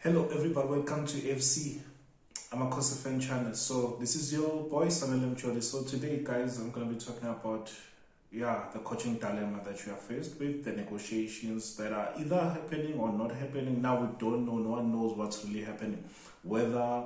Hello everybody, welcome to FC Amakhosi fan channel. So this is your boy Sanele Mjoli. So today guys, I'm going to be talking about the coaching dilemma that you are faced with, the negotiations that are either happening or not happening. Now we don't know, no one knows what's really happening. Whether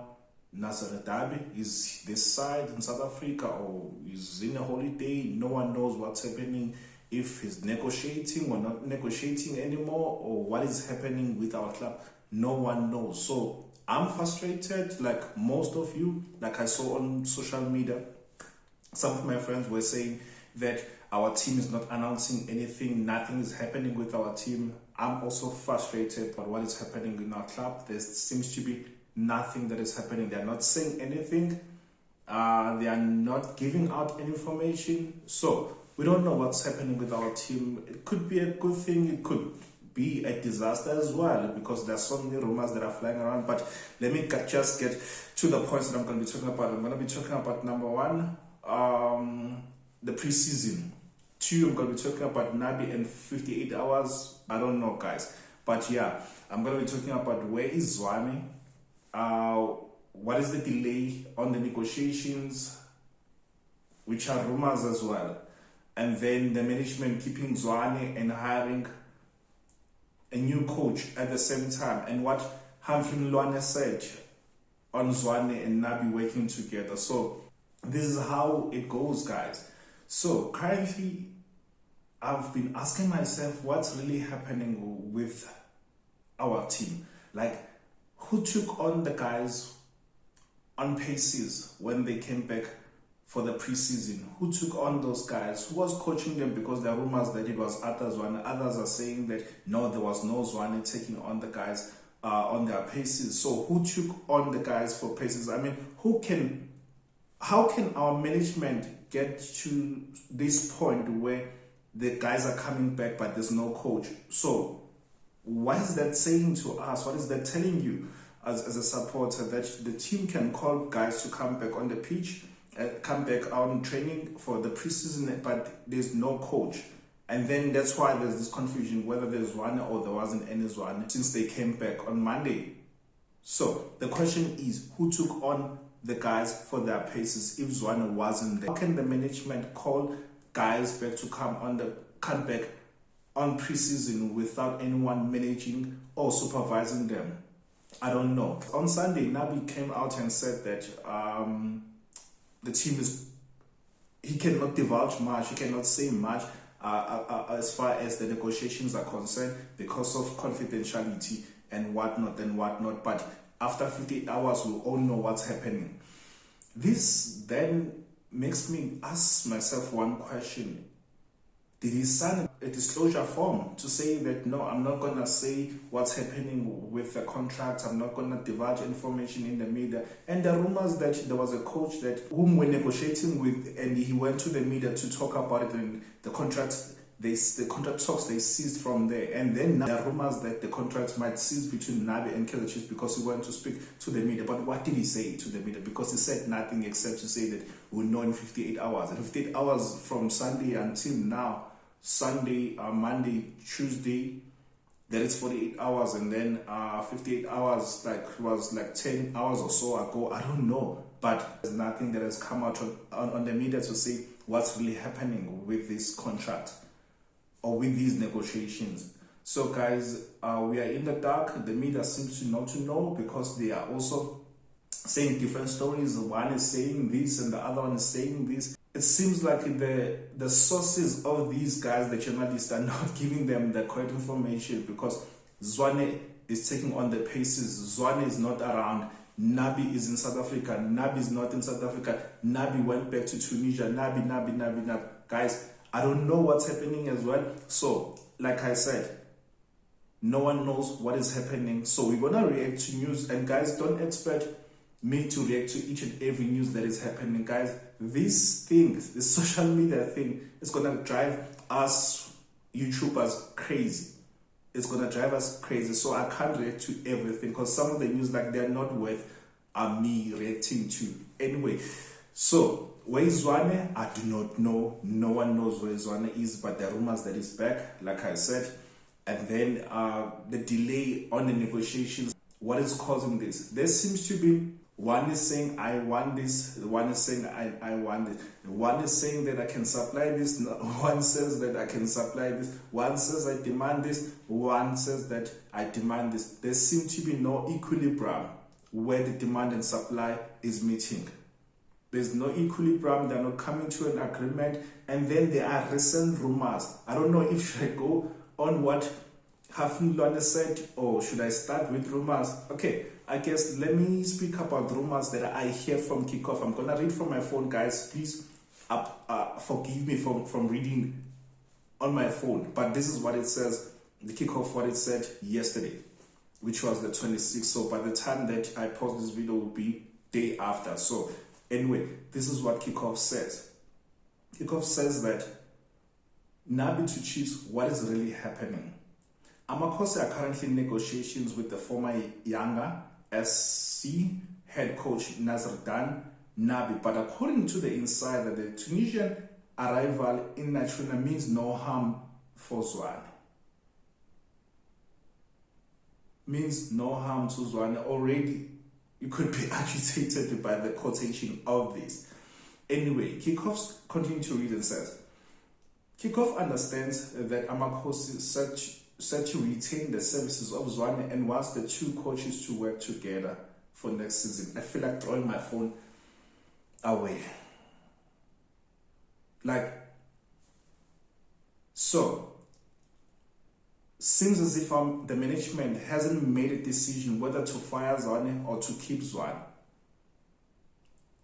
Nabi is this side in South Africa or is in a holiday, no one knows what's happening, if he's negotiating or not negotiating anymore, or what is happening with our club. No one knows. So I'm frustrated, like most of you. Like I saw on social media, some of my friends were saying that our team is not announcing anything, nothing is happening with our team. I'm also frustrated about what is happening in our club. There seems to be nothing that is happening. They are not saying anything. They are not giving out any information. So we don't know what's happening with our team. It could be a good thing. It could be a disaster as well, because there's so many rumors that are flying around. But let me just get to the points that I'm going to be talking about. I'm going to be talking about number one, the preseason. Two, I'm going to be talking about Nabi and 58 hours. I don't know, guys. But yeah, I'm going to be talking about where is Zwane, what is the delay on the negotiations, which are rumors as well. And then the management keeping Zwane and hiring a new coach at the same time, and what Zwane said on Zwane and Nabi working together. So this is how it goes, guys. So currently I've been asking myself what's really happening with our team. Like, who took on the guys on paces when they came back for the preseason? Who took on those guys? Who was coaching them? Because there are rumors that it was Zwane. Others are saying that no, there was no Zwane taking on the guys on their paces. So who took on the guys for paces? I mean, how can our management get to this point where the guys are coming back but there's no coach? So what is that saying to us? What is that telling you as a supporter, that the team can call guys to come back on the pitch, come back on training for the preseason, but there's no coach? And then that's why there's this confusion whether there's one or there wasn't any Zwane since they came back on Monday. So the question is, who took on the guys for their paces if Zwane wasn't there? How can the management call guys back to come back on preseason without anyone managing or supervising them? I don't know. On Sunday, Nabi came out and said that the team he cannot divulge much, he cannot say much as far as the negotiations are concerned because of confidentiality and whatnot. But after 58 hours, we'll all know what's happening. This then makes me ask myself one question. Did he sign a disclosure form to say that, no, I'm not going to say what's happening with the contract, I'm not going to divulge information in the media? And the rumors that there was a coach that whom we're negotiating with, and he went to the media to talk about it, and the contract talks, they ceased from there. And then now there are rumors that the contract might cease between Nabi and Kaizer Chiefs because he went to speak to the media. But what did he say to the media? Because he said nothing except to say that we'll know in 58 hours. And 58 hours from Sunday until now, Sunday, Monday, Tuesday, that is 48 hours. And then 58 hours was 10 hours or so ago. I don't know. But there's nothing that has come out on the media to say what's really happening with this contract or with these negotiations. So guys, we are in the dark. The media seems to not to know, because they are also saying different stories. One is saying this and the other one is saying this. It seems like the sources of these guys, the journalists, are not giving them the correct information, because Zwane is taking on the paces. Zwane is not around. Nabi is in South Africa. Nabi is not in South Africa. Nabi went back to Tunisia. Nabi. Guys, I don't know what's happening as well. So, like I said, no one knows what is happening. So we're going to react to news. And guys, don't expect me to react to each and every news that is happening. Guys, this social media thing, is going to drive us YouTubers crazy. It's going to drive us crazy. So I can't react to everything, because some of the news, they're not worth me reacting to. Anyway, so where is Zwane? I do not know. No one knows where Zwane is, but there are rumors that he's back, like I said. And then the delay on the negotiations what is causing this. There seems to be one is saying I want this, one is saying I want it. One is saying that I can supply this, one says that I can supply this, one says I demand this, one says that I demand this. There seems to be no equilibrium where the demand and supply is meeting. There's no equilibrium, they're not coming to an agreement, and then there are recent rumors. I don't know if should I go on what Hafnilwane said, or should I start with rumors? Okay, I guess let me speak about rumors that I hear from Kickoff. I'm gonna read from my phone, guys. Please forgive me from reading on my phone, but this is what it says. The Kickoff, what it said yesterday, which was the 26th. So by the time that I post this video will be day after. So anyway, this is what Kickoff says. Kickoff says that Nabi to Chiefs, what is really happening? Amakhosi are currently in negotiations with the former Yanga SC head coach Nazardan Nabi, but according to the insider, the Tunisian arrival in Natruna means no harm for Zwane. Means no harm to Zwane. Already, you could be agitated by the quotation of this. Anyway, Kickoff continues to read and says, Kickoff understands that Amakhosi set to retain the services of Zwane and wants the two coaches to work together for next season. I feel like throwing my phone away. So, seems as if the management hasn't made a decision whether to fire Zwane or to keep Zwane.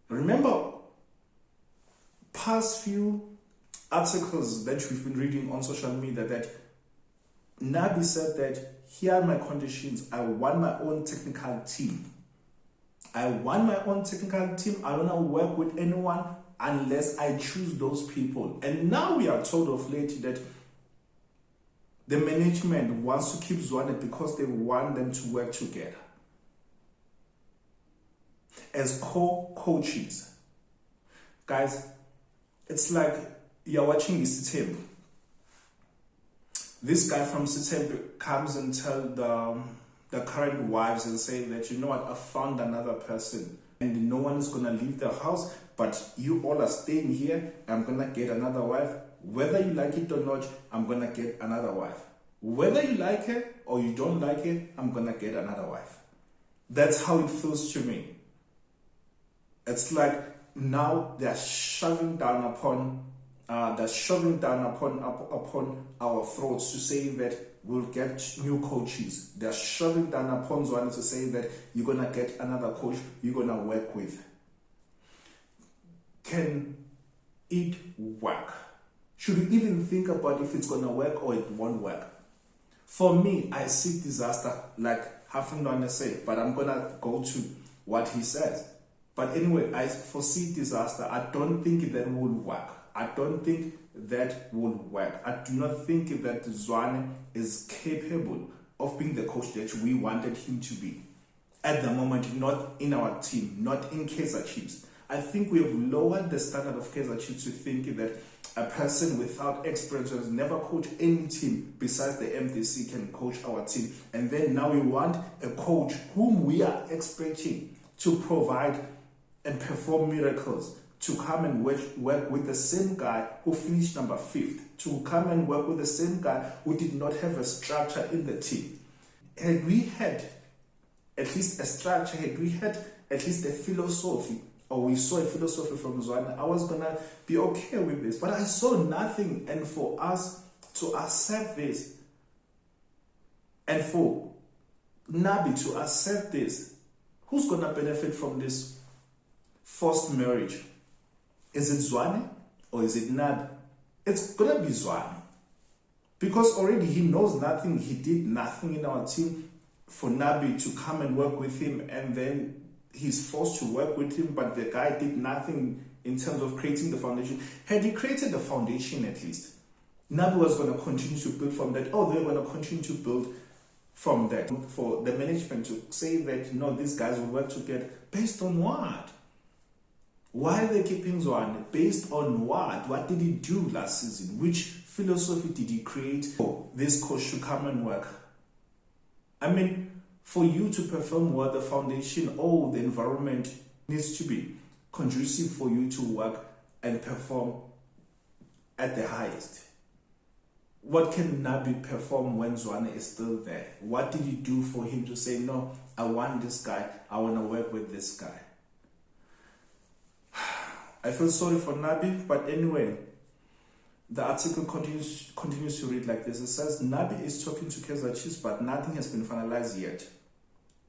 Remember, past few articles that we've been reading on social media that Nabi said that here are my conditions. I want my own technical team. I want my own technical team. I don't want to work with anyone unless I choose those people. And now we are told of late that the management wants to keep Zwane because they want them to work together as co-coaches. Guys, it's like you're watching the Sitembu. This guy from Sitembu comes and tells the current wives and say that, you know what, I found another person and no one is going to leave the house, but you all are staying here. I'm going to get another wife. Whether you like it or not, I'm going to get another wife. Whether you like it or you don't like it, I'm going to get another wife. That's how it feels to me. It's like now they're shoving down upon our throats to say that we'll get new coaches. They're shoving down upon Zwane to say that you're going to get another coach you're going to work with. Can it work? Should we even think about if it's going to work or it won't work? For me, I see disaster, like Hafnilwane said, but I'm going to go to what he says. But anyway, I foresee disaster. I don't think that will work. I don't think that will work. I do not think that Zwane is capable of being the coach that we wanted him to be. At the moment, not in our team, not in Kaizer Chiefs. I think we have lowered the standard of Kaizer Chiefs to think that a person without experience who has never coached any team besides the MDC can coach our team. And then now we want a coach whom we are expecting to provide and perform miracles, to come and work with the same guy who finished number 5th, to come and work with the same guy who did not have a structure in the team. Had we had at least a structure, had we had at least a philosophy, or we saw a philosophy from Zwane, I was going to be okay with this. But I saw nothing, and for us to accept this, and for Nabi to accept this, who's going to benefit from this forced marriage? Is it Zwane or is it Nabi? It's going to be Zwane. Because already he knows nothing. He did nothing in our team for Nabi to come and work with him, and then he's forced to work with him, but the guy did nothing in terms of creating the foundation. Had he created the foundation at least, Nabi was going to continue to build from that. Oh, they're going to continue to build from that. For the management to say that, no, these guys will work together. Based on what? Why are they keeping Zwane? Based on what? What did he do last season? Which philosophy did he create for this coach to come and work? I mean, For you to perform well, the foundation or the environment needs to be conducive for you to work and perform at the highest. What can Nabi perform when Zwane is still there? What did you do for him to say, no, I want this guy, I want to work with this guy? I feel sorry for Nabi, but anyway, the article continues to read like this. It says, Nabi is talking to Kaizer Chiefs, but nothing has been finalized yet.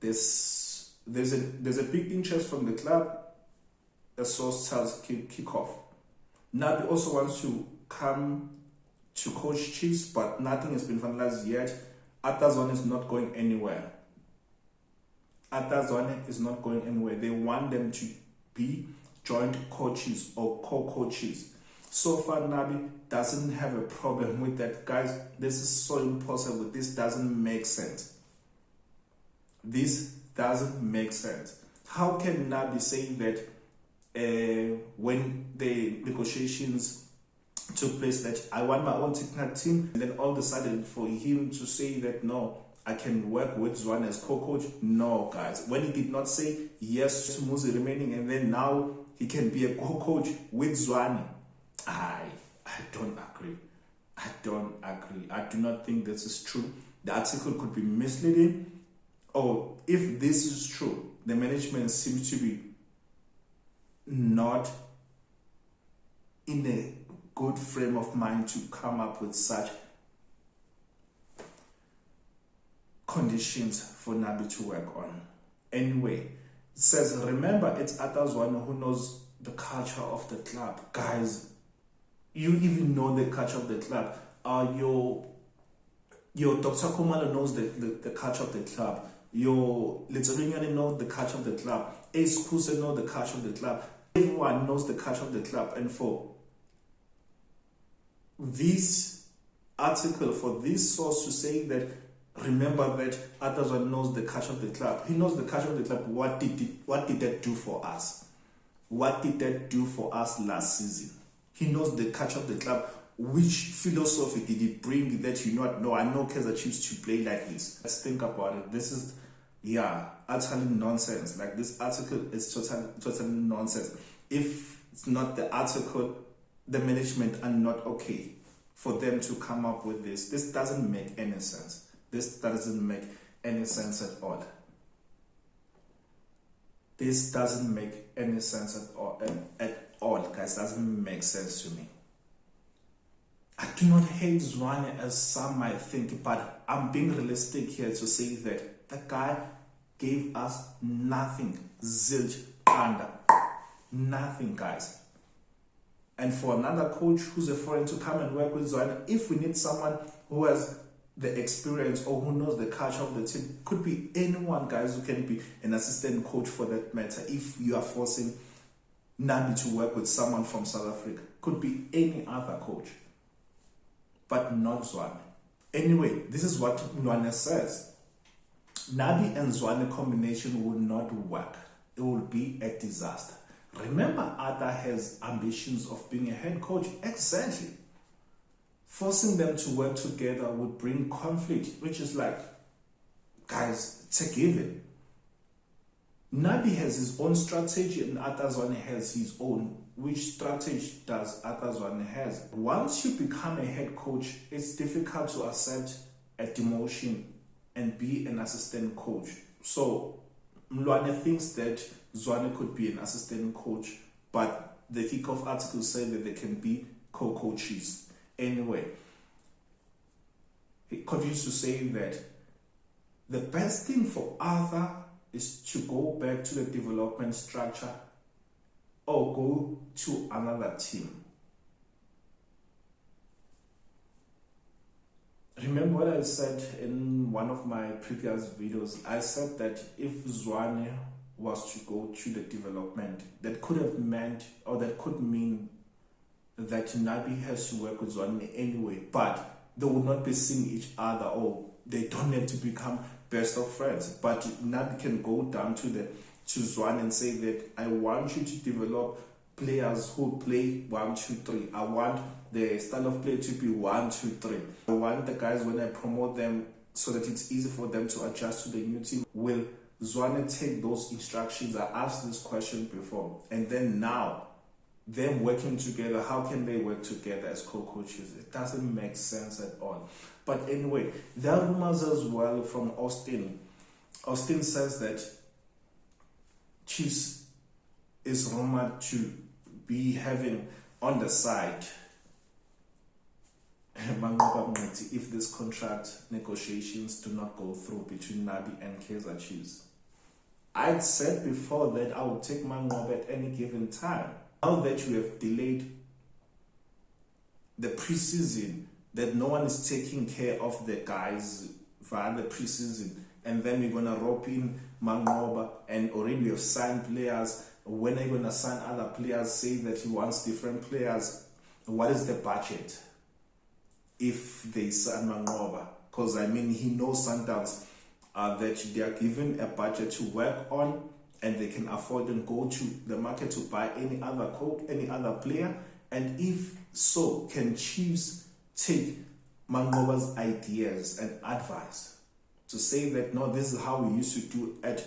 There's a big interest from the club, a source tells Kickoff. Nabi also wants to come to coach Chiefs, but nothing has been finalized yet. Zwane is not going anywhere. Zwane is not going anywhere. They want them to be joint coaches or co-coaches. So far, Nabi doesn't have a problem with that. Guys, this is so impossible. This doesn't make sense. This doesn't make sense. How can Nabi say that when the negotiations took place that I want my own technical team, and then all of a sudden for him to say that no, I can work with Zwane as co-coach? No, guys. When he did not say yes to Muzi remaining, and then now he can be a co-coach with Zwane, I don't agree. I don't agree. I do not think this is true. The article could be misleading. Or if this is true, the management seems to be not in a good frame of mind to come up with such conditions for Nabi to work on. Anyway, it says, remember, it's Zwane who knows the culture of the club. Guys, you even know the culture of the club. Your Dr. Kumalo knows the culture of the club. Your Lithuanian knows the culture of the club. Ace Kuse knows the culture of the club. Everyone knows the culture of the club. And for this article, for this source to say that, remember that Zwane knows the culture of the club. He knows the culture of the club. What did that do for us? What did that do for us last season? He knows the culture of the club. Which philosophy did he bring that you not know? I know Kaizer Chiefs to play like this. Let's think about it. This is, utterly nonsense. Like, this article is totally nonsense. If it's not the article, the management are not okay for them to come up with this. This doesn't make any sense. This doesn't make any sense at all. This doesn't make any sense at all, guys. Doesn't make sense to me. I do not hate Zwane as some might think, but I'm being realistic here to say that the guy gave us nothing. Zilch, under. Nothing, guys. And for another coach who's a foreign to come and work with Zwane, if we need someone who has the experience or who knows the culture of the team, could be anyone, guys, who can be an assistant coach for that matter. If you are forcing Nabi to work with someone from South Africa, could be any other coach, but not Zwane. Anyway, this is what Zwane says. Nabi and Zwane combination will not work. It will be a disaster. Remember, Ada has ambitions of being a head coach. Exactly. Forcing them to work together would bring conflict, which is like, guys, it's a given. Nabi has his own strategy and Zwane has his own. Which strategy does Zwane has? Once you become a head coach, it's difficult to accept a demotion and be an assistant coach. So Mlwane thinks that Zwane could be an assistant coach, but the Kickoff article said that they can be co-coaches. Anyway, he continues to say that the best thing for Arthur is to go back to the development structure or go to another team. Remember what I said in one of my previous videos? I said that if Zwane was to go to the development, that could have meant, or that could mean that Nabi has to work with Zwane anyway, but they would not be seeing each other, or they don't have to become best of friends. But Nabi can go down to Zwane and say that I want you to develop players who play 1, 2, 3. I want the style of play to be 1, 2, 3. I want the guys, when I promote them, so that it's easy for them to adjust to the new team? Will Zwane take those instructions? I asked this question before. And then now, them working together, how can they work together as co-coaches? It doesn't make sense at all. But anyway, there are rumors as well from Austin. Austin says that Chiefs is rumored to be having on the side if this contract negotiations do not go through between Nabi and Kaizer Chiefs. I'd said before that I would take Mangoba at any given time. Now that you have delayed the preseason, that no one is taking care of the guys via the preseason, and then we're going to rope in Mangoba, and already we have signed players. When are you going to sign other players? Say that he wants different players. What is the budget if they sign Mangoba? Because I mean, he knows Sundowns that they are given a budget to work on, and they can afford and go to the market to buy any other coach, any other player. And if so, can Chiefs take Mangoba's ideas and advice to say that, no, this is how we used to do at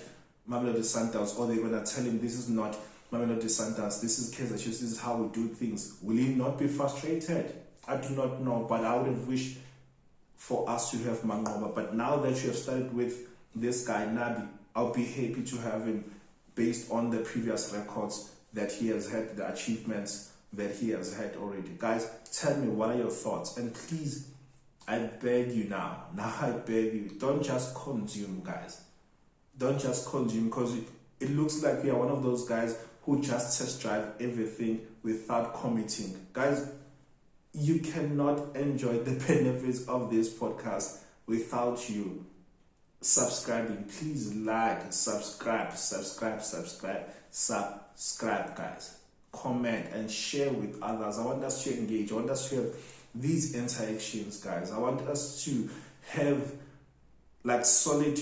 Mamelodi Sundowns, or they're going to tell him this is not Mamelodi Sundowns, this is Kaizer Chiefs, this is how we do things? Will he not be frustrated? I do not know, but I would have wished for us to have Mangoba. But now that you have started with this guy, Nabi, I'll be happy to have him based on the previous records that he has had, the achievements that he has had already. Guys, tell me, what are your thoughts? And please, I beg you now I beg you, don't just consume, guys. Don't just consume, because it looks like we are one of those guys who just test drive everything without committing. Guys, you cannot enjoy the benefits of this podcast without you subscribing. Please like, subscribe, guys. Comment and share with others. I want us to engage. I want us to have these interactions, guys. I want us to have like solid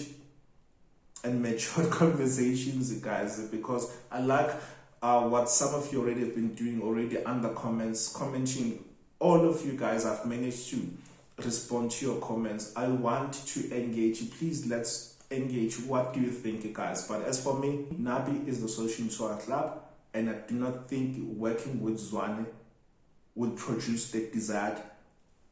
and mature conversations, guys, because I like what some of you already have been doing already under comments, commenting. All of you guys, I've managed to respond to your comments. I want to engage you. Please, let's engage. What do you think, guys? But as for me, Nabi is the solution to our club, and I do not think working with Zwane would produce the desired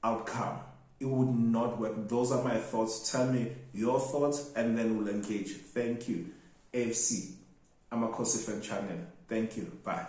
outcome. It would not work. Those are my thoughts. Tell me your thoughts, and then we'll engage. Thank you. AFC, Amakhosi fan channel. Thank you. Bye.